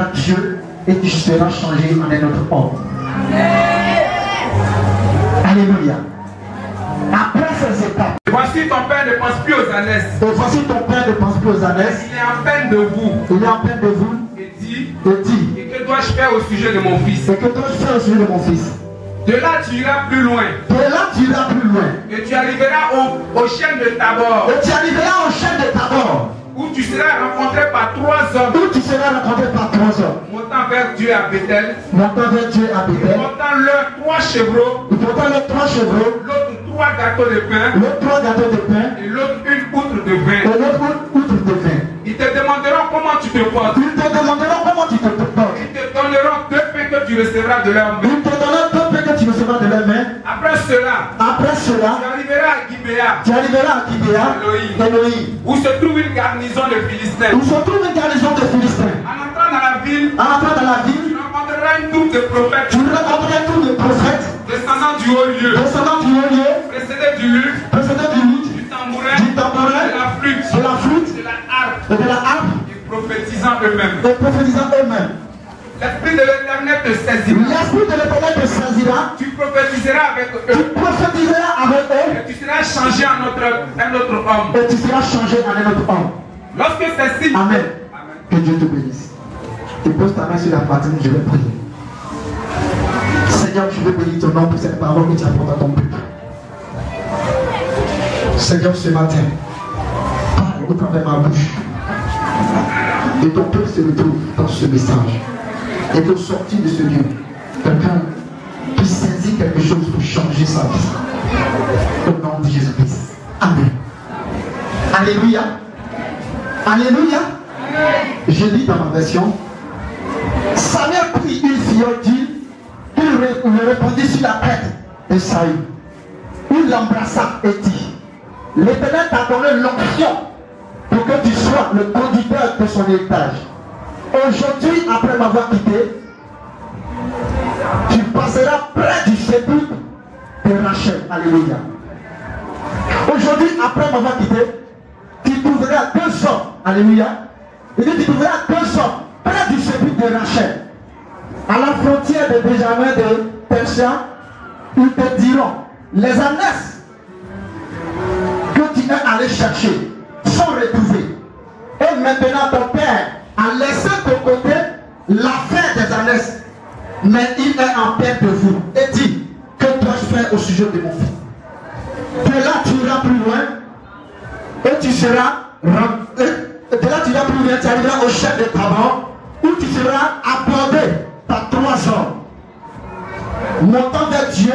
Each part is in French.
verras Dieu et tu seras changé en un autre homme. Alléluia. Après ces étapes, voici ton père ne pense plus aux ânesses. et voici ton père ne pense plus aux ânesses. Il est en peine de vous. Il est en peine de vous Et dit, et dit, et que dois-je faire au sujet de mon fils? et que dois-je faire au sujet de mon fils? De là tu iras plus loin. De là tu iras plus loin. Et tu arriveras au chêne de Tabor, Et tu arriveras au chêne de Tabor, où tu seras rencontré par 3 hommes où tu seras rencontré par 3 hommes, montant vers Dieu à Bethel, montant vers Dieu à Bethel, portant leurs 3 chevreaux, ils portant les 3 chevreaux, l'autre 3 gâteaux de pain, les 3 gâteaux de pain, et l'autre une outre de et vin. l'autre outre de vin. Ils te demanderont comment tu te portes. Ils te demanderont comment tu te portes. Ils te donneront 2 pains que tu recevras de leurs mains. Ils te donneront 2 pains que tu recevras de leurs mains. Après cela, Après cela, tu arriveras à Gibéa, tu arriveras à Gibéa, Elohim, où se trouve une garnison de Philistins. où se trouve une garnison de Philistins. En entrant dans la ville, En entrant dans la tu ville, rencontreras une troupe de prophètes tu rencontreras tous les prophètes descendant du haut lieu, descendant du haut lieu, précédés du luth, précédés du luth, du tambourin, du tambourin, de la flûte, de la flûte de la harpe, et de la harpe, et prophétisant eux-mêmes. et prophétisant eux-mêmes. L'Esprit de l'Éternel te saisira. L'Esprit de l'Éternel te saisira, Tu prophétiseras avec tu eux. prophétiseras avec eux, Et tu seras changé en un autre homme. et tu seras changé en un autre homme. Lorsque ces signes... Amen. Que Dieu te bénisse. Tu poses ta main sur la poitrine, je vais prier. Seigneur, je veux bénir ton nom pour cette parole que tu apportes à ton peuple. Seigneur, ce matin, parle au travers ma bouche. Et ton peuple se retrouve dans ce message. Et qu'au sortir de ce lieu, quelqu'un puisse saisir quelque chose pour changer sa vie. Au nom de Jésus-Christ. Amen. Alléluia. Alléluia. Je lis dans ma version. Samuel prit une fiole d'huile, il le répandit sur la tête de Saül. Il l'embrassa et dit, l'Éternel t'a donné l'onction pour que tu sois le conducteur de son héritage. Aujourd'hui, après m'avoir quitté, tu passeras près du sépulcre de Rachel. Alléluia. Aujourd'hui, après m'avoir quitté, tu trouveras 2 hommes. Alléluia. Il dit, tu trouveras 2 hommes près du sépulcre de Rachel. À la frontière de Benjamin de Persia, ils te diront, les ânesses que tu es allé chercher sont retrouvées. Et maintenant ton père a laissé de côté l'affaire des ânesses, mais il est en paix de vous. Et dit, que dois-je faire au sujet de mon fils? De là tu iras plus loin et tu seras de là tu iras plus loin, tu arriveras au chef de Tabor, où tu seras abordé par 3 hommes montant vers Dieu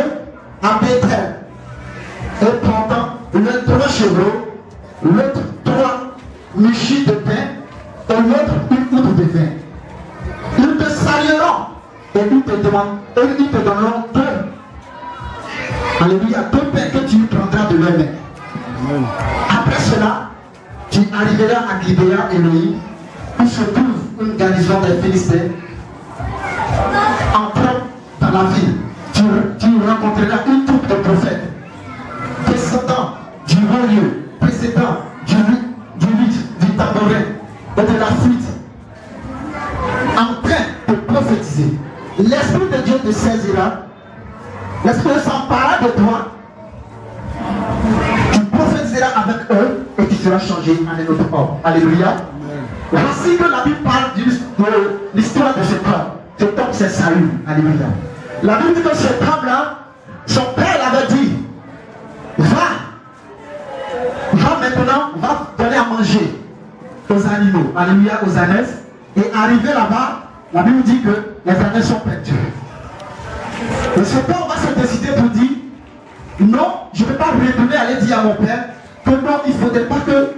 à Bethel et portant le 3 chevreaux, l'autre 3 michis de pain et l'autre une outre de vin. Ils te salueront et ils te donneront 2. Alléluia, 2 pains que tu prendras de leur main. Après cela, tu arriveras à Gibéa Elohim, où se trouve une garnison des Philistins. Entrant dans la ville, tu rencontreras une troupe de prophètes, descendant du haut lieu, précédant du luth, du tambourin et de la flûte, en train de prophétiser. L'Esprit de Dieu te saisira, l'Esprit s'emparera de toi, tu prophétiseras avec eux et tu seras changé en un autre homme. Alléluia. Voici que la Bible parle de l'histoire de cet homme. Cet homme, c'est Saül. Alléluia. La Bible dit que cet homme-là, son père l'avait dit, va maintenant, va donner à manger aux animaux. Alléluia, aux ânesses. Et arrivé là-bas, la Bible dit que les ânesses sont perdues. Et cet homme va se décider pour dire, non, je ne vais pas retourner aller dire à mon père que non, il ne faudrait pas que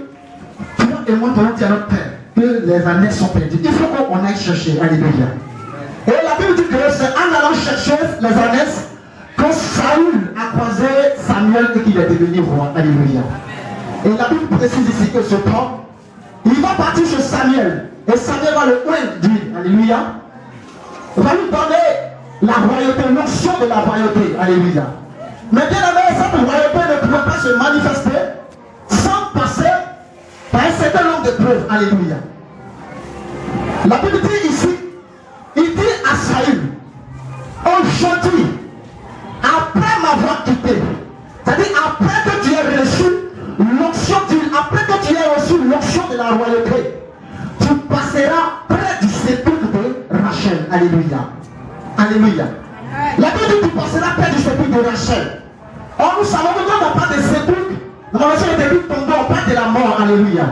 toi et moi devons dire à notre père que les ânesses sont perdues. Il faut qu'on aille chercher. Alléluia. Et la Bible dit que c'est en allant chercher les ânesses que Saül a croisé Samuel et qu'il est devenu roi. Alléluia. Et la Bible précise ici que ce homme, il va partir chez Samuel. Et Samuel va le oindre d'huile. Alléluia. Il va lui donner la royauté, l'onction de la royauté. Alléluia. Mais bien aimé, cette royauté ne pouvait pas se manifester sans passer par un certain nombre de preuves. Alléluia. La Bible dit ici Saül, aujourd'hui, après m'avoir quitté, c'est-à-dire après que tu aies reçu l'onction, après que tu aies reçu l'onction de la royauté, tu passeras près du sépulcre de Rachel. Alléluia. Alléluia. La Bible dit que tu passeras près du sépulcre de Rachel. Or, nous savons que quand on parle de sépulcre, dans la version de tombeau, on parle de la mort. Alléluia.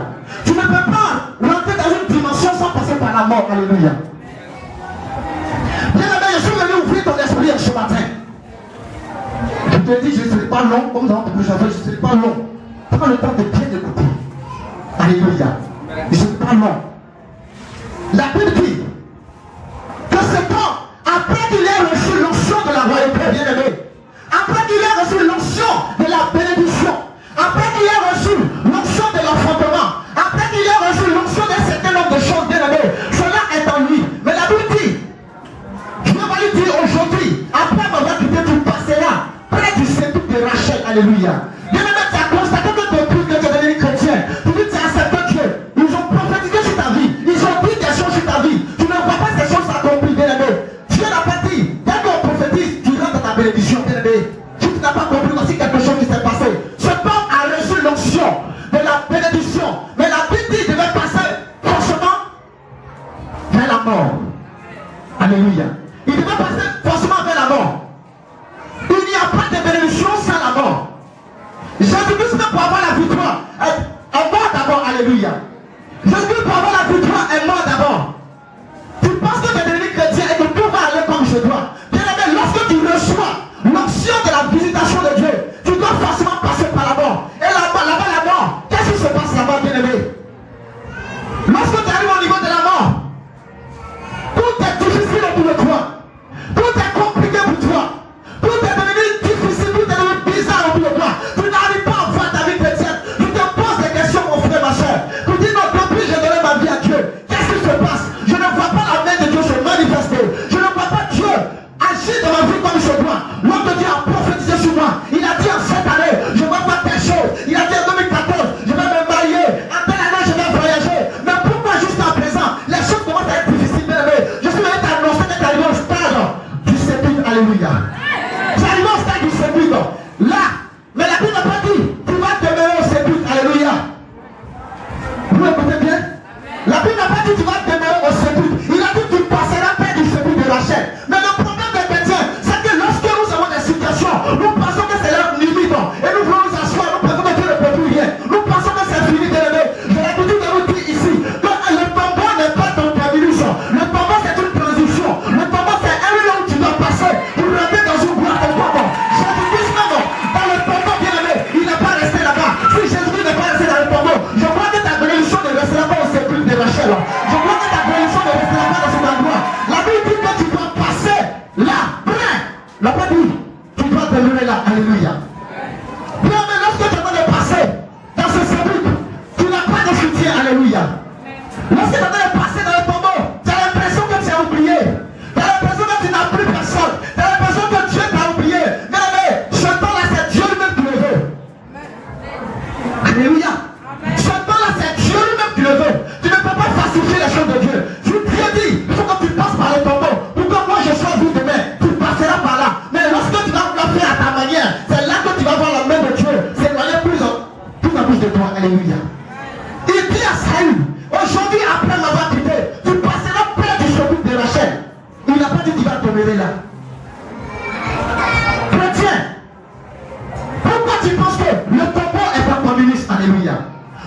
Tu ne peux pas rentrer dans une dimension sans passer par la mort. Alléluia. Bien aimé, je suis venu ouvrir ton esprit ce matin. Je te dis, je ne serai pas long, comme dans le j'avais, je ne serai pas long. Prends le temps de bien écouter. Alléluia. Je ne serai pas long. La Bible dit que c'est quand, après qu'il ait reçu l'onction de la royauté, bien aimé, après qu'il ait reçu l'onction de la bénédiction, après qu'il ait reçu l'onction de l'enfantement, après qu'il ait reçu l'onction d'un certain nombre de choses, bien aimé, cela est en lui. Mais la Bible dit, je vais lui dire aujourd'hui, après m'avoir quitté, tu passeras près du sépulcre de Rachel. Alléluia. Bien aimé, tu as constaté que depuis que tu es devenu chrétien, tu dis que tu as accepté Dieu. Ils ont prophétisé sur ta vie. Ils ont dit des choses sur ta vie. Tu ne vois pas ces choses s'accomplir, bien aimé. Dieu n'a pas dit, dès qu'on prophétise, tu rentres dans ta bénédiction, bien aimé. Si tu n'as pas compris, voici quelque chose qui s'est passé. Ce homme a reçu l'onction de la bénédiction. Mais la Bible dit qu'il devait passer forcément vers la mort. Alléluia. Il devait passer forcément vers la mort. Il n'y a pas de bénédiction sans la mort. Jésus-Christ, même pour avoir la victoire, est mort d'abord. Alléluia. Jésus-Christ, pour avoir la victoire, est mort d'abord. Tu penses que tu es devenu chrétien et que tout va aller comme je dois. Bien aimé, lorsque tu reçois l'onction de la visitation de Dieu, tu dois forcément passer par la mort. Et là-bas, la mort, qu'est-ce qui se passe là-bas, bien aimé? Lorsque tu arrives au niveau de la mort, tout est difficile pour toi. Tout est compliqué pour toi. Tout est devenu difficile, tout est devenu bizarre pour toi. Tu n'arrives pas à voir ta vie chrétienne. Tu te poses des questions, mon frère, ma soeur. Tu dis non, depuis j'ai donné ma vie à Dieu. Qu'est-ce qui se passe? Je ne vois pas la main de Dieu se manifester. Je ne vois pas Dieu agir dans ma vie comme je dois. L'homme de Dieu a prophétisé sur moi. Il a dit en cette année, je ne vois pas telle chose. Il a dit en 2014, je vais me marier. En telle année, je vais voyager. Mais pourquoi jusqu'à présent, les choses commencent à être difficiles, bien aimé? Je suis venu t'annoncer d'être arrivé au stade du sépulcre. Alléluia. J'arrive au stade du sépulcre. Là, mais la Bible n'a pas dit, tu vas demeurer au sépulcre. Alléluia. Vous écoutez bien? La Bible n'a pas dit, tu vas demeurer au sépulcre. Il a dit, tu passeras près du sépulcre de Rachel. Mais le problème des chrétiens, c'est que lorsque nous avons des situations, nous pensons que c'est leur limite. Et nous voulons nous asseoir, nous pensons que Dieu ne peut plus rien. Nous pensons que c'est fini, bien aimé. J'ai l'habitude de vous dire ici que le tombeau n'est pas ton terminus. Le tombeau, c'est une transition. Le tombeau, c'est un lieu où tu dois passer pour rentrer dans une boîte de tombeau. Jésus-Christ, même dans le tombeau, bien aimé, il n'est pas resté là-bas. Si Jésus-Christ n'est pas resté dans le tombeau, je crois que ta bénédiction ne restera pas au sépulcre de Rachel. Je crois que ta bénédiction ne restera pas dans cet endroit. La Bible dit que tu dois passer là, près. La Bible dit, tu dois demeurer là. Alléluia. Bien, mais lorsque tu vas passer dans ce sépulcre, tu n'as pas de soutien. Alléluia. Lorsque tu vas passer dans le tombeau, tu as l'impression que tu as oublié. Tu as l'impression que tu n'as plus personne. Tu as l'impression que Dieu t'a oublié. Mais ce temps-là, c'est Dieu lui-même qui le veut. Alléluia. Ce temps-là, c'est Dieu lui-même qui le veut. Tu ne peux pas falsifier les choses de Dieu. Dieu dit, il faut que tu passes par le tombeau. Pour que moi je sois vu demain, tu passeras par là. Mais lorsque tu vas le faire à ta manière, c'est là que tu vas voir la main de Dieu s'éloigner plus en plus de toi. Alléluia. Il dit à Saül, aujourd'hui après m'avoir quitté, tu passeras près du sépulcre de Rachel. Il n'a pas dit qu'il va demeurer là. Chrétien, pourquoi tu penses que le tombeau est un terminus? Alléluia.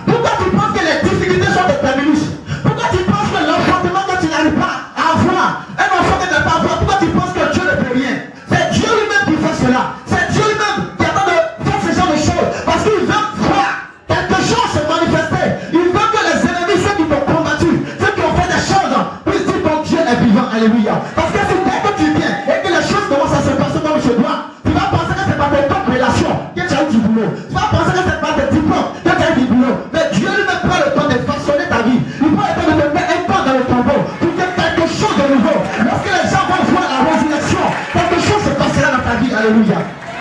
Pourquoi tu penses que les difficultés sont des terminus? Pourquoi tu penses que l'enfantement que tu n'arrives pas à avoir, un enfant que tu n'as pas avoir, pourquoi tu penses que Dieu ne peut rien? C'est Dieu lui-même qui fait cela. C'est Dieu lui-même qui attend de faire ce genre de choses. Parce qu'il veut voir quelque chose se manifester. Il veut que les ennemis, ceux qui t'ont combattu, ceux qui ont fait des choses, puissent dire que Dieu est vivant. Alléluia. Parce que si dès que tu viens et que les choses commencent à se passer comme je dois, tu vas penser que c'est pas tes propres relations que tu as eu du boulot. Tu vas penser que c'est pas tes diplômes que tu as eu du boulot. Mais Dieu lui-même prend le temps de façonner ta vie. Il prend le temps de te mettre un pas dans le tombeau pour que quelque chose de nouveau. Lorsque les gens vont voir la résurrection, quelque chose se passera dans ta vie. Alléluia.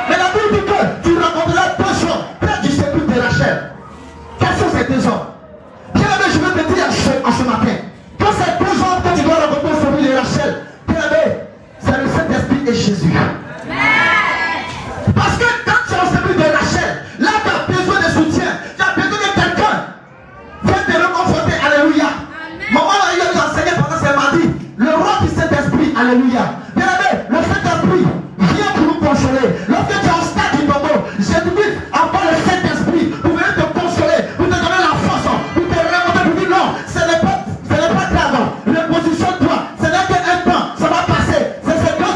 Mais la Bible dit que tu rencontreras deux hommes près du sépulcre de Rachel. Quels sont ces deux hommes? Bien aimé, je veux te dire en ce matin que ces deux hommes que tu dois rencontrer au sépulcre de Rachel, bien aimé, est Jésus. Parce que quand tu es au service de Rachel, là tu as besoin de soutien, tu as besoin de quelqu'un. Viens te reconforter, alléluia. Maman là, il a enseigné pendant ce mardi. Le roi du Saint-Esprit, alléluia. Bien aimé, le Saint-Esprit vient pour nous consoler. Lorsque tu es au stade du tombeau, Jésus-Christ envoie le Saint-Esprit pour venir te consoler, pour te donner la force, pour te remonter, pour dire non, ce n'est pas grave. Repositionne-toi, ce n'est qu'un temps, ça va passer. C'est ce que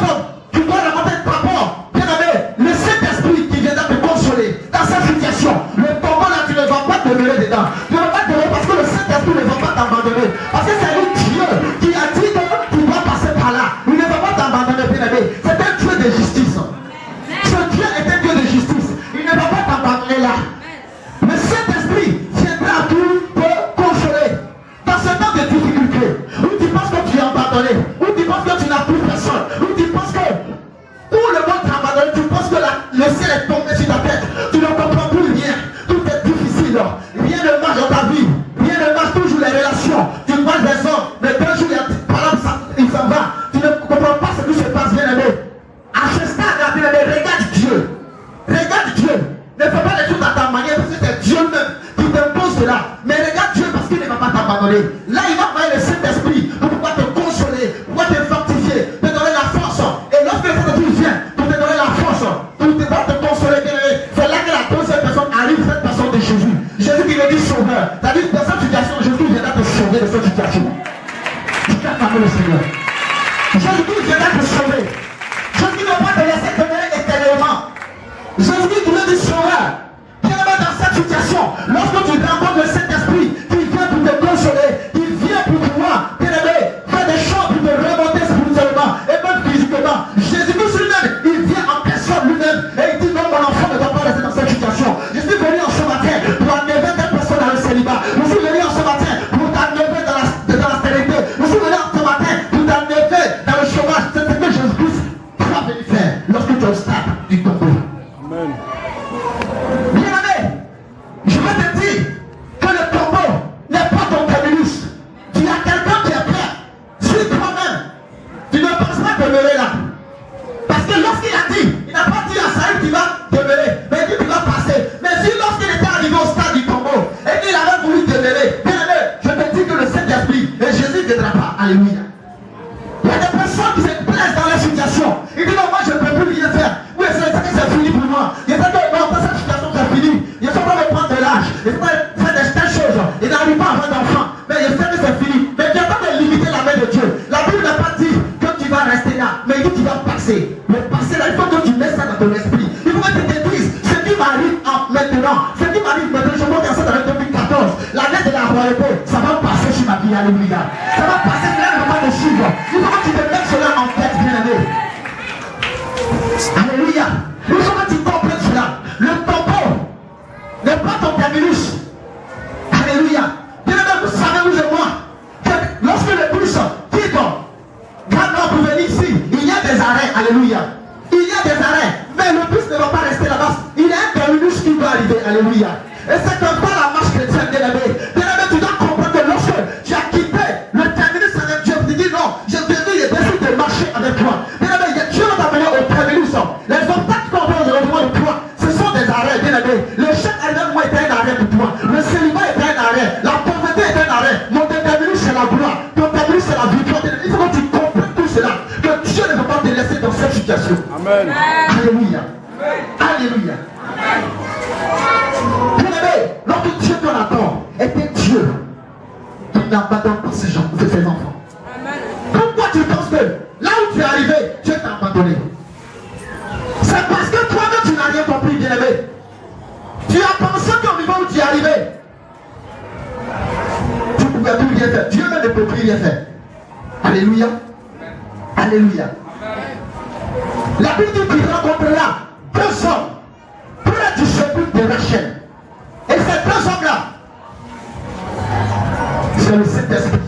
tu dois remonter ta mort. Bien aimé, le Saint-Esprit qui viendra te consoler dans cette situation. Le tombeau là, tu ne vas pas demeurer dedans. Tu ne vas pas demeurer parce que le Saint-Esprit ne va pas t'abandonner. Parce que c'est un Dieu qui a dit que tu dois passer par là. Il ne va pas t'abandonner, bien aimé. C'est un Dieu de justice. Ce Dieu est un Dieu de justice. Il ne va pas t'abandonner là. Le Saint-Esprit viendra pour te consoler. Dans ce temps de difficulté, où tu penses que tu es abandonné, où tu penses que tu n'as plus personne, où tu penses que tout le monde t'a abandonné, tu penses que le ciel est tombé sur ta tête, tu ne comprends plus rien, tout est difficile, rien ne marche dans ta vie, rien ne marche, toujours les relations, tu vois des hommes, mais d'un jour par exemple il s'en va, tu ne comprends pas ce qui se passe, bien aimé. À ce stade, bien aimé, regarde Dieu, ne fais pas les choses à ta manière, parce que c'est Dieu même qui t'impose cela, mais regarde Dieu parce qu'il ne va pas t'abandonner. Là il va envoyer le Saint-Esprit pour pouvoir te consoler, pour pouvoir te fortifier, te donner la force, et lorsque le Saint-Esprit vient pour te donner la force, pour pouvoir te consoler, bien aimé, c'est là que la deuxième personne arrive, cette personne de Jésus. Jésus qui veut dire sauveur, c'est-à-dire dans cette situation, Jésus viendra te sauver de cette situation. Tu peux acclamer le Seigneur. Jésus viendra te sauver. Jésus ne va pas te laisser demeurer éternellement. Jésus qui veut dire sauveur. Bien aimé, dans cette situation, lorsque tu rencontres le Saint-Esprit qui vient pour te consoler, qui vient pour pouvoir, bien aimé, faire des choses pour te remonter spirituellement et même physiquement, Jésus-Christ lui-même, il vient en personne lui-même et il dit non, mon enfant ne doit pas rester dans cette situation. Je suis venu en ce matin pour enlever telle personne dans le célibat. Je suis venu en ce matin pour t'enlever dans la stérilité. Je suis venu en ce matin pour t'enlever dans le chômage. C'est ce que Jésus-Christ va venir faire lorsque tu es au stade du tombeau. Amen. Bien aimé, je vais te dire que le tombeau n'est pas ton terminus. Tu as quelqu'un qui est prêt. Suis toi-même. Tu ne penses pas demeurer là. Parce que lorsqu'il a dit, il n'a pas dit à Saïd qu'il va demeurer, mais il dit qu'il va passer. Mais si lorsqu'il était arrivé au stade du tombeau et qu'il avait voulu demeurer, bien aimé, je te dis que le Saint-Esprit et Jésus ne viendra pas. Alléluia. Il y a des personnes qui se plaisent dans la situation. Ils disent non, moi je ne peux plus rien faire. Oui, c'est fini pour moi. Je sais que non, dans cette situation c'est fini. Je sais pas me prendre de l'âge. Je sais pas faire des choses. Je n'arrive pas à avoir d'enfants. Mais je sais que c'est fini. Mais tu n'as pas de limiter la main de Dieu. La Bible n'a pas dit que tu vas rester là. Mais il dit que tu vas passer. Mais passer là, il faut que tu mettes ça dans ton esprit. Il faut que tu te dises ce qui m'arrive maintenant. Ce qui m'arrive maintenant, je monte enceinte avec 2014. L'année de la royauté, ça va passer sur ma vie. Alléluia. Ça va passer, là, ne va pas me suivre. Il faut que tu te mettes cela en tête, bien aimé. Alléluia. Il faut que tu comprennes cela. Le tombeau n'est pas ton terminus. Alléluia. Bien aimé, vous savez, vous et moi, que lorsque le bus quitte Grand-Nord pour venir ici, il y a des arrêts. Alléluia. Il y a des arrêts. Mais le bus ne va pas rester là-bas. Il y a un terminus qui doit arriver. Alléluia. Et c'est comme ça la marche chrétienne, bien aimé. Bien aimé, tu dois comprendre que lorsque tu as quitté le terminus avec Dieu, tu dis non, j'ai décidé de marcher avec toi. Bien aimé, Dieu va t'amener au terminus. Les obstacles qu'on veut au de toi, ce sont des arrêts, bien aimé. Le chèque elle-même est un arrêt pour toi. Le célibat est un arrêt. La pauvreté est un arrêt. Mon terminus c'est la gloire. Ton terminus c'est la victoire. Il faut que tu comprennes tout cela. Que Dieu ne veut pas te laisser dans cette situation. Amen. Alléluia. Alléluia. Bien aimé, notre Dieu qu'on attend est un Dieu qui n'abandonne pas ses gens, ses enfants. Amen. Pourquoi tu penses que là où tu es arrivé, Dieu t'a abandonné? C'est parce que toi-même tu n'as rien compris, bien aimé. Tu as pensé qu'au niveau où tu es arrivé, tu ne pouvais plus rien faire. Dieu même ne peut plus rien faire. Alléluia. Alléluia. La Bible dit qu'il rencontrera deux hommes près du sépulcre de Rachel. Et ces deux hommes-là, c'est le Saint-Esprit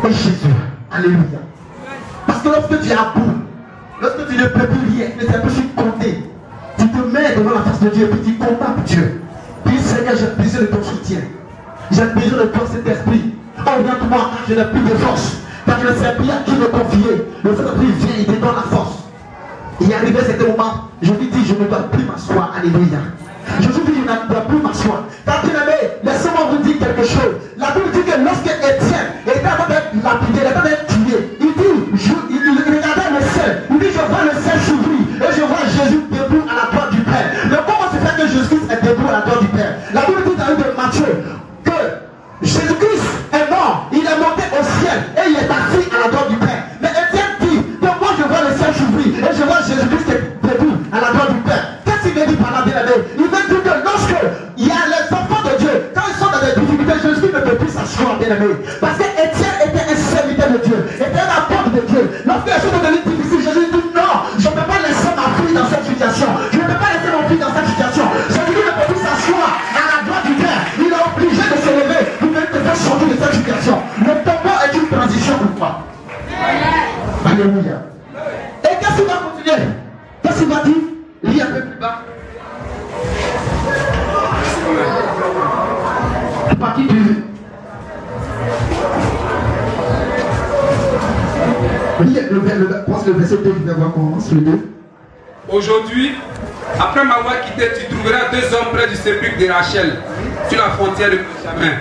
et Jésus. Alléluia. Parce que lorsque tu es à bout, lorsque tu ne peux plus rien, tu ne sais plus compter, tu te mets devant la face de Dieu et puis tu contemples Dieu. Puis Seigneur, j'ai besoin de ton soutien. J'ai besoin de ton Saint-Esprit. Oriente-moi, je n'ai plus de force. Car je ne sais plus à qui me confier. Le Saint-Esprit vient, il te donne la force. Il est arrivé à cet moment, je lui dis, je ne dois plus m'asseoir. Alléluia. Je lui dis, je ne dois plus m'asseoir. Car bien aimé, laissez-moi vous dire quelque chose. La Bible dit que lorsque Étienne était en train d'être lapidé, il était en train d'être tué, il dit, il regardait le ciel. Il dit, je vois le ciel s'ouvrir et je vois Jésus debout à la droite du Père. Mais comment se fait que Jésus est debout à la droite du Père? La Bible dit dans le livre de Matthieu que Jésus-Christ est mort, il est monté au ciel et il est assis à la droite du Père. Mais Étienne dit que moi je vois le ciel s'ouvrir et je vois Jésus-Christ debout à la droite du Père. Qu'est-ce qu'il veut dire par là, bien aimé? Il veut dire que lorsque il y a les enfants de Dieu, quand ils sont dans des difficultés, Jésus ne peut plus s'asseoir, bien aimé. Parce que Étienne était un serviteur de Dieu, était un apôtre de Dieu. Lorsque les choses devenaient difficiles, Jésus dit non, je ne peux pas laisser ma fille dans cette situation. Je ne peux pas laisser mon fils dans cette situation. Jésus ne peut plus s'asseoir à la droite du Père. Il est obligé de se lever pour te faire sortir de cette situation. Le tombeau est une transition pour toi. Alléluia. Et qu'est-ce qu'il va continuer? Qu'est-ce qu'il va dire? Lis un peu plus bas. À partir du... Lis le verset 2, je vais voir comment commence le 2. Aujourd'hui, après m'avoir quitté, tu trouveras deux hommes près du sépulcre de Rachel, sur la frontière de Benjamin,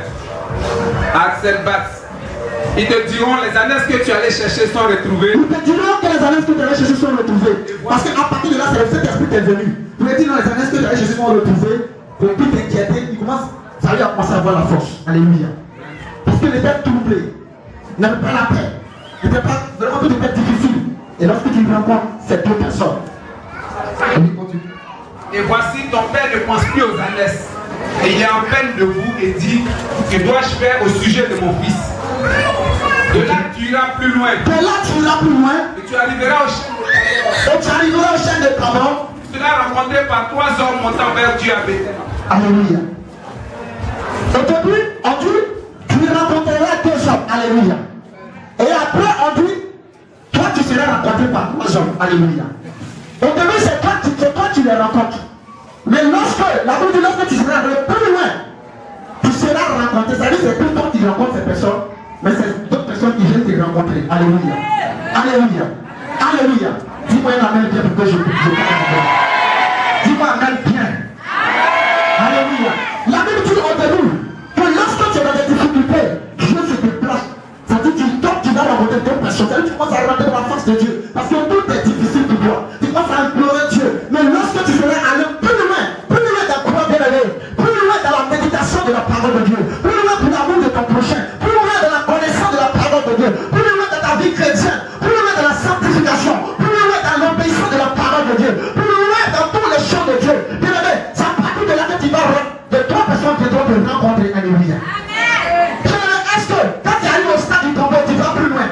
à Selbat. Ils te diront, les ânesses que tu allais chercher sont retrouvées. Ils te diront que les ânesses que tu allais chercher sont retrouvées. Parce qu'à partir de là, c'est le Saint-Esprit qui est venu. Vous lui dites, non, les ânesses que tu allais chercher sont retrouvées. Pour plus t'inquiéter, il commence, ça lui a commencé à avoir la force. Alléluia. Parce qu'il était troublé. Il n'avait pas la paix. Il n'était pas vraiment tout était difficile. Et lorsque tu rencontres ces deux personnes, et voici, ton père ne pense plus aux ânesses. Et il est en peine de vous et dit, que dois-je faire au sujet de mon fils? De là, tu iras plus loin. De là, tu iras plus loin. Et tu arriveras au chêne. Et tu arriveras au chêne de Tabor. Tu seras rencontré par 3 hommes montant vers Dieu à Bethléem. Alléluia. Au début, on dit, tu rencontreras 2 hommes. Alléluia. Et après, on dit, toi, tu seras rencontré par 3 hommes. Alléluia. Au début, c'est toi tu les rencontres. Mais lorsque, la Bible dit, lorsque tu seras plus loin, tu seras rencontré. C'est-à-dire que c'est plus toi qui rencontres ces personnes, mais c'est d'autres personnes qui viennent te rencontrer. Alléluia. Alléluia. Alléluia. Dis-moi un amen bien pour que je parle. Dis-moi un amen bien. Alléluia. La Bible dit au début que lorsque tu es dans des difficultés, Dieu se déplace. C'est-à-dire que tu vas rencontrer d'autres personnes. C'est-à-dire que tu commences à rentrer dans la face de Dieu. Parce que tout est difficile pour toi. Tu commences à implorer Dieu. Mais lorsque tu seras allé plus loin dans la croix bien-aimée, plus loin dans la méditation de la parole de Dieu, plus loin pour l'amour de ton prochain, plus loin dans la connaissance de la parole de Dieu, plus loin dans ta vie chrétienne, plus loin dans la sanctification, plus loin dans l'obéissance de la parole de Dieu, plus loin dans tous les champs de Dieu. Bien-aimé, c'est à partir de là que tu vas de 3 personnes qui doivent te rencontrer. Alléluia. Est-ce que quand tu arrives au stade du tombeau, tu vas plus loin?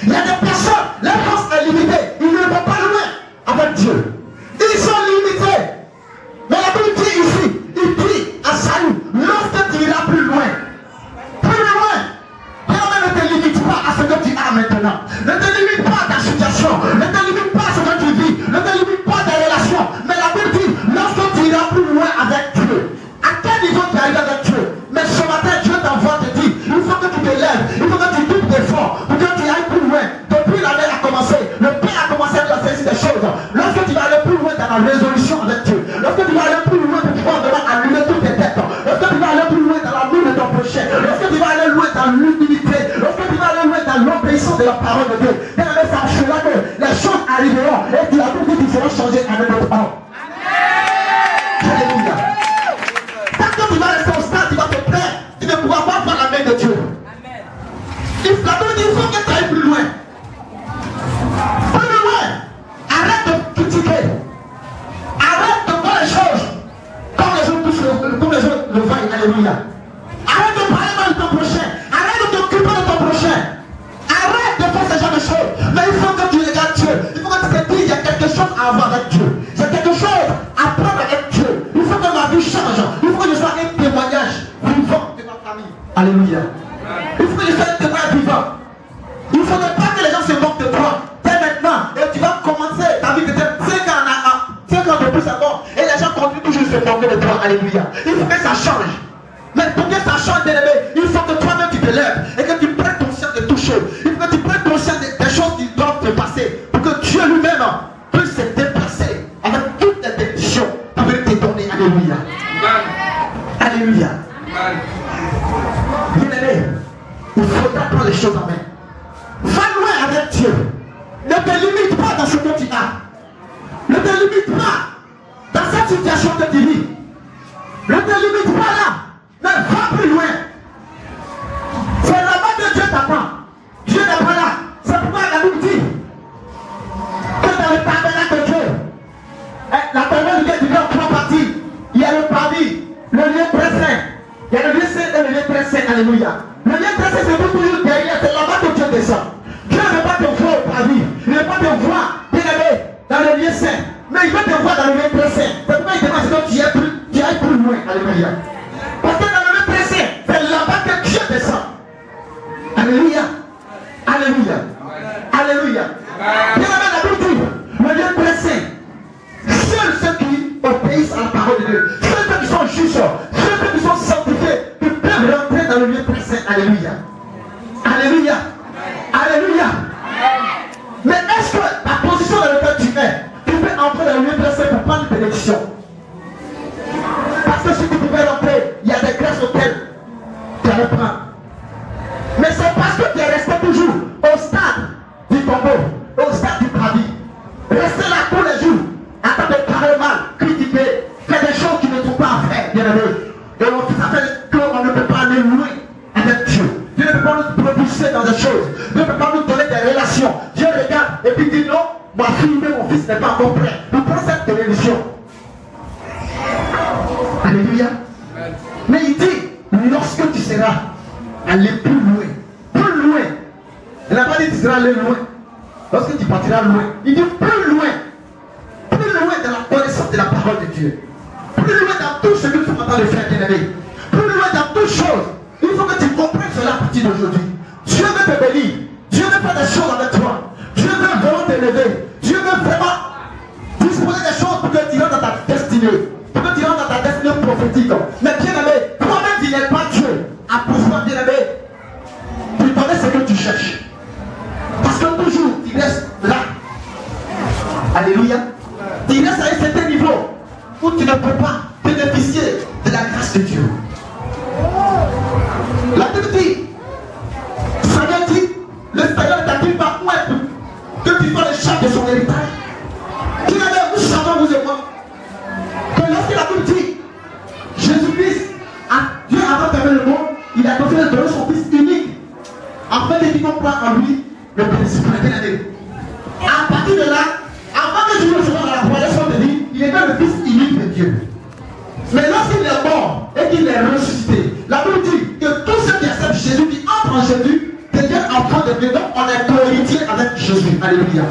Il y a des personnes, leur force est limitée, ils ne vont pas loin avec Dieu. Ils sont limités. Mais la Bible dit ici, il dit à Saül, lorsque tu iras plus loin, ne te limite pas à ce que tu as maintenant. Ne te limite pas à ta situation, ne te limite pas à ce que tu vis, ne te limite pas à tes relations. Mais la Bible dit, lorsque tu iras plus loin avec Dieu, à quel niveau tu arrives avec Dieu? Mais ce matin, Dieu t'envoie te dire, il faut que tu te lèves, il faut que tu doubles d'efforts pour que tu ailles plus loin. Depuis l'année a commencé, le Père a commencé à faire des choses. Lorsque tu vas aller plus loin dans la résolution avec Dieu, lorsque tu vas aller plus loin pour pouvoir vraiment allumer toutes tes têtes, lorsque tu vas aller plus loin dans l'amour de ton prochain, lorsque tu vas aller loin dans l'humilité, lorsque tu vas aller loin dans l'obéissance de la parole de Dieu, sache là que les choses arriveront et tu as tout dit qu'ils seront changés en un autre homme. Alléluia. Tant que tu vas rester au stade, tu vas te plaire, tu ne pourras pas voir la main de Dieu. Il faut que tu ailles plus loin. Plus loin. Arrête de critiquer. Arrête de voir les choses comme les autres touchent, comme les autres le voient. Alléluia. Arrête de parler mal de ton prochain. Arrête de t'occuper de ton prochain. Arrête de faire ce genre de choses. Mais il faut que tu regardes Dieu. Il faut que tu te dises, il y a quelque chose à avoir avec Dieu. C'est quelque chose à prendre avec Dieu. Il faut que ma vie change. Il faut que je sois un témoignage vivant de ma famille. Alléluia. Il faut que je sois un témoignage vivant. Il ne faudrait pas que les gens se moquent de toi. Dès maintenant, et tu vas commencer ta vie de 5 ans de plus encore. Et les gens continuent toujours de se moquer de toi. Alléluia. Il faut que ça change. Mais pour que ça change, bien-aimé, il faut que toi-même tu te lèves et que tu prennes conscience de toutes choses. Il faut que tu prennes conscience des choses qui doivent te passer pour que Dieu lui-même puisse se déplacer. Alléluia. Alléluia. Bien-aimé, il faudra prendre les choses en main. Va loin avec Dieu. Ne te limite pas dans ce que tu as. Ne te limite pas dans cette situation que tu vis. Ne te limite pas là. Mais va plus loin. C'est là-bas que Dieu t'attend. Dieu n'est pas là. C'est pourquoi la Bible dit que dans le tabernacle de Dieu, la tabernacle de Dieu est en trois parties. Il y a le parvis, le lieu très saint. Il y a le lieu saint et le lieu très saint. Alléluia. Le lieu très saint, c'est toujours derrière. C'est là-bas que Dieu descend. Dieu ne veut pas te voir au parvis. Il ne veut pas te voir, bien aimé, dans le lieu saint. Mais il veut te voir dans le lieu très saint. C'est pourquoi il demande que tu ailles plus loin. Alléluia. Parce que dans le lieu très saint, c'est là-bas que Dieu descend. Alléluia. Alléluia. Alléluia. Bien aimé, la Bible dit, le lieu très saint. Seuls ceux qui obéissent à la parole de Dieu, ceux qui sont justes, ceux qui sont sanctifiés, qui peuvent rentrer dans le lieu très saint. Alléluia. Alléluia. Alléluia. Mais est-ce que la position dans laquelle tu es, tu peux entrer dans le lieu très saint pour prendre une bénédiction? Parce que si tu pouvais rentrer, il y a des grâces auxquelles tu allais prendre. Mais c'est parce que tu es resté toujours au stade du tombeau, au stade du paradis. Rester là tous les jours, en train de parler mal, critiquer, faire des choses qui ne sont pas à faire, bien aimé. Et ça fait qu'on ne peut pas aller loin avec Dieu. Dieu ne peut pas nous propulser dans des choses. Dieu ne peut pas nous donner des relations. Dieu regarde et puis dit non, ma fille et mon fils n'est pas encore prêt. Nous prenons cette télévision. Alléluia. Mais il dit, lorsque tu seras allé plus loin, il n'a pas dit que tu seras allé loin. Lorsque tu partiras loin, il dit plus loin dans la connaissance de la parole de Dieu. Plus loin dans tout ce que tu es en train de faire, bien-aimé. Plus loin dans toutes choses. Il faut que tu comprennes cela à partir d'aujourd'hui. Dieu veut te bénir. Dieu veut faire des choses avec toi. Dieu veut vraiment t'élever. Dieu veut vraiment disposer des choses pour que tu rentres dans ta destinée. Pour que tu rentres dans ta destinée prophétique. Mais bien-aimé, toi-même tu n'es pas Dieu. À pouvoir, bien-aimé, tu connais ce que tu cherches. Parce que toujours, tu restes là. Alléluia. Tu restes à un certain niveau où tu ne peux pas bénéficier de la grâce de Dieu. La Bible dit, Seigneur dit, le Seigneur t'a dit par où est que tu sois le chef de son héritage. Nous savons, vous et moi, que lorsque la Bible dit, Jésus-Christ, Dieu avant de faire le monde, il a donné son Fils unique, afin de qu'il comprenne en lui le principe de la vie. À partir de là, avant que Dieu ne soit dans la relation de vie, il était le Fils unique de Dieu. Mais lorsqu'il est mort et qu'il est ressuscité, la Bible dit que tous ceux qui acceptent Jésus, qui entrent en Jésus, deviennent enfants de Dieu. Donc on est co-héritier avec Jésus. Alléluia.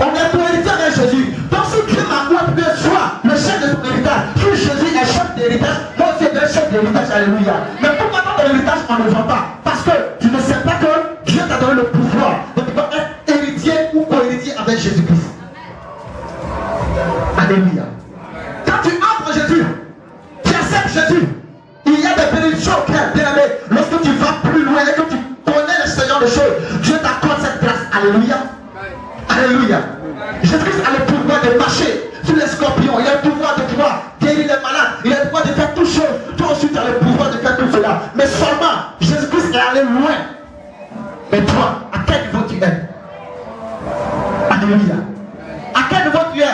On est co-héritier avec Jésus. Donc si Dieu m'a dit que soit le chef de son héritage, si Jésus est chef d'héritage, moi aussi je suis chef d'héritage. Alléluia. Mais pourquoi dans l'héritage on ne voit pas? Parce que tu ne sais pas que Dieu t'a donné le pouvoir de pouvoir être héritier ou co-héritier avec Jésus-Christ. Alléluia. Quand tu entres en Jésus, tu acceptes Jésus, il y a des bénédictions auxquelles, bien aimé, lorsque tu vas plus loin et que tu connais le Seigneur des choses, Dieu t'accorde cette grâce. Alléluia. Alléluia. Jésus-Christ a le pouvoir de marcher sur les scorpions. Il a le pouvoir de pouvoir guérir les malades. Il a le pouvoir de faire toutes choses. Toi aussi tu as le pouvoir de faire tout cela. Mais seulement, Jésus-Christ est allé loin. Mais toi, à quel niveau tu es? Alléluia. À quel niveau tu es?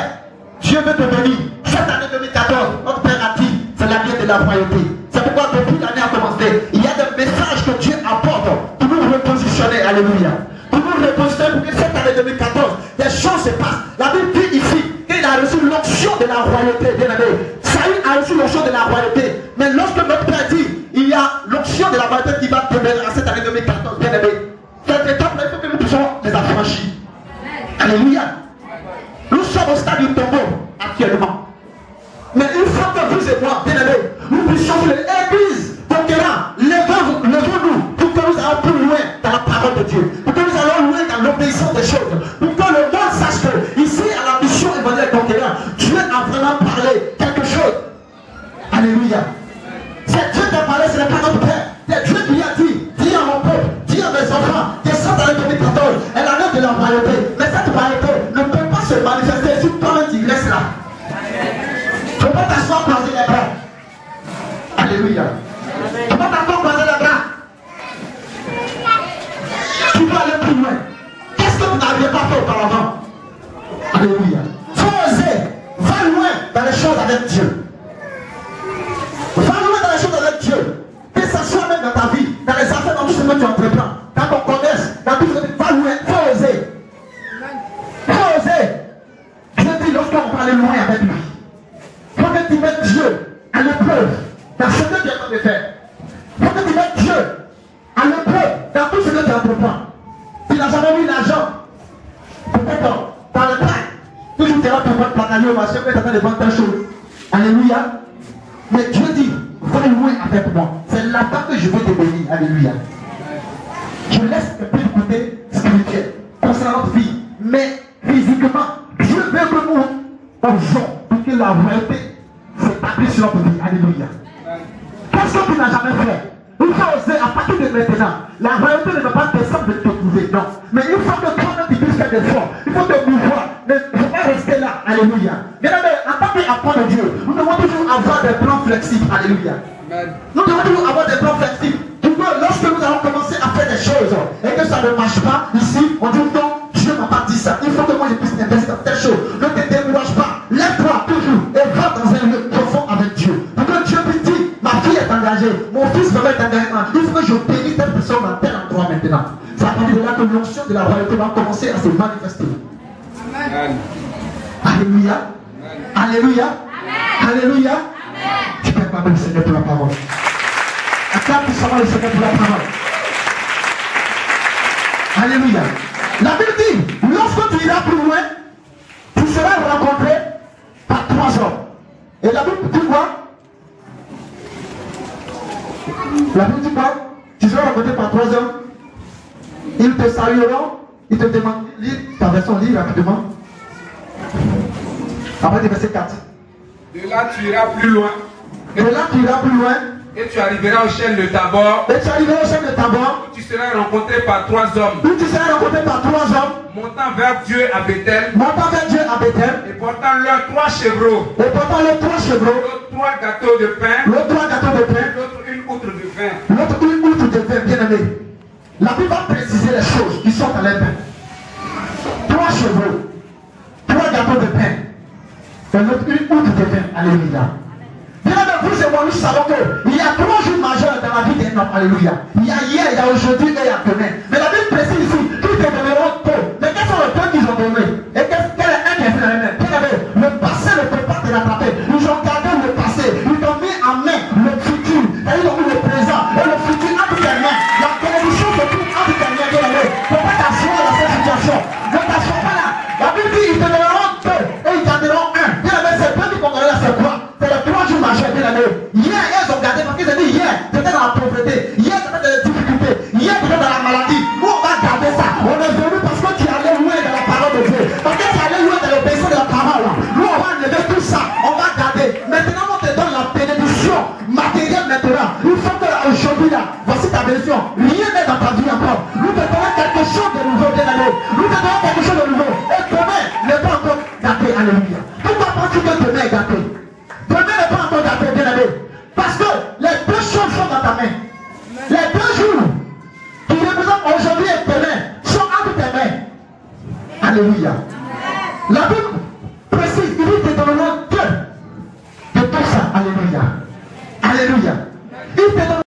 Dieu veut te bénir. Cette année 2014, notre Père a dit, c'est l'année de la royauté. C'est pourquoi depuis l'année a commencé, il y a des messages que Dieu apporte pour nous repositionner. Alléluia. Pour nous repositionner pour que cette année 2014, des choses se passent. La Bible dit ici qu'il a reçu l'onction de la royauté. Bien aimé. Saül a reçu l'onction de la royauté. Mais lorsque notre Père dit, il y a l'onction de la royauté qui va demeurer à cette année 2014. Bien aimé. Cette étape-là, il faut que nous puissions les affranchir. Alléluia. Nous sommes au stade du tombeau actuellement. Mais il faut que vous et moi, bien aimés, nous puissions l'église conquérant, levons-nous pour que nous allons plus loin dans la parole de Dieu, pour que nous allons loin dans l'obéissance des choses, pour que le monde sache que ici à la mission évangélique conquérant, Dieu a vraiment parlé quelque chose. Alléluia. C'est Dieu qui a parlé, ce n'est pas notre Père. C'est Dieu qui a dit Alléluia. Tu vas t'attendre croiser les bras. Tu peux aller plus loin. Qu'est-ce que vous n'aviez pas fait auparavant? Alléluia. Faut oser. Va loin dans les choses avec Dieu. Va loin dans les choses avec Dieu. Que ce soit même dans ta vie, dans les affaires, dans tout ce que tu entreprends, dans ton commerce, dans tout ce que tu vas loin. Faut oser. Faut oser. Je dis, lorsqu'on va aller loin avec lui, il faut que tu mettes Dieu à l'épreuve dans ce que tu es en train de faire. Il faut que tu mettes Dieu à l'épreuve dans tout ce que tu entreprends. Tu n'as jamais mis l'argent. Peut-être dans le train. Toujours tu es là pour prendre ta caillou, machin, tu es en train de vendre ta chose. Alléluia. Mais Dieu dit, va loin avec moi. C'est là-bas que je veux te bénir. Alléluia. Je laisse un peu de côté spirituel concernant notre vie. Mais physiquement, Dieu veut que nous osons pour que la royauté s'établisse sur notre vie. Alléluia. Qu'est-ce que tu n'as jamais fait? Il faut oser à partir de maintenant. La royauté ne va pas descendre de te trouver, non. Mais il faut que toi-même tu puisses faire des efforts. Il faut te mouvoir. Ne pas rester là. Alléluia. Bien aimé, en tant qu'enfant de Dieu, nous devons toujours avoir des plans flexibles. Alléluia. Nous devons toujours avoir des plans flexibles. Lorsque nous allons commencer à faire des choses et que ça ne marche pas, ici, on dit non, Dieu m'a pas dit ça. Il faut que moi je puisse investir dans telle chose. Ne te décourage pas. Lève-toi toujours et va dans un lieu profond avec Dieu. Pour que Dieu puisse dire, ma fille est engagée, mon fils va être engagé. Il faut que je bénisse telle personne dans tel endroit maintenant. C'est à partir de là que l'onction de la royauté va commencer à se manifester. Amen. Alléluia. Alléluia. Alléluia. Tu peux acclamer le Seigneur pour la parole. Acclame puissamment le Seigneur pour la parole. Alléluia. La Bible dit, lorsque tu iras plus loin, tu seras rencontré par 3 hommes. Et la Bible dit quoi? La Bible dit quoi? Tu seras rencontré par 3 hommes. Ils te salueront. Ils te demandent, lis ta version, lis rapidement. Après, verset 4. De là, tu iras plus loin. De là, tu iras plus loin. Et tu arriveras au chêne de Tabor. Et tu arriveras au chêne de Tabor. Où tu seras rencontré par 3 hommes. Où tu seras rencontré par 3 hommes. Montant vers Dieu à Bethel. Montant vers Dieu à Bethel. Et portant leurs 3 chevreaux. Et portant leurs 3 chevreaux. L'autre 3 gâteaux de pain. L'autre 3 gâteaux de pain. L'autre une outre de vin. L'autre une outre de vin, bien aimé. La Bible va préciser les choses qui sont dans les pains. 3 chevreaux. 3 gâteaux de pain. Et l'autre une outre de vin. Alléluia. Bien aimé, vous et moi, nous savons qu'il y a 3 jours majeurs dans la vie d'un homme. Alléluia. Il y a hier, il y a aujourd'hui et il y a demain. Mais la Bible précise ici qu'ils te donneront peu. Mais quels sont les peu qu'ils ont donnés? Et quel est un qui est fait dans les mains? Bien aimé, le passé ne peut pas te rattraper. Ils ont gardé le passé. Ils ont mis en main le futur. Et ils ont mis le présent. Et le futur entre tes mains. La télévision se trouve entre tes mains. Bien aimé, il ne faut pas t'asseoir dans cette situation. Ne t'assois pas là. La Bible dit ils te donneront peu. Et ils garderont un. Bien aimé, c'est peu qu'ils vont garder là, c'est quoi? C'est les 3 jours majeurs, bien aimé. Hier, ils ont gardé parce qu'ils ont dit hier, c'était dans la pauvreté. Hier, c'était dans les difficultés. Hier, c'était dans la maladie. Nous, on va garder ça. On est venu parce que tu es allé loin dans la parole de Dieu. Parce que tu es allé loin dans l'obéissance de la parole. Nous, on va enlever tout ça. On va garder. Maintenant, on te donne la bénédiction matérielle maintenant. Il faut que aujourd'hui, là, voici ta bénédiction. Rien n'est dans ta vie encore. Nous te donnons quelque chose de nouveau, bien aimé. Nous te donnons quelque chose de nouveau. Et demain n'est pas encore gâté. Alléluia. Pourquoi penses-tu que demain est gâté? Demain n'est pas encore gâté, bien aimé. Parce que les 2 choses sont dans ta main. Les 2 jours qui représentent aujourd'hui et demain sont entre tes mains. Alléluia. La Bible précise, il dit te donneront 2 de tout ça. Alléluia. Alléluia. Il te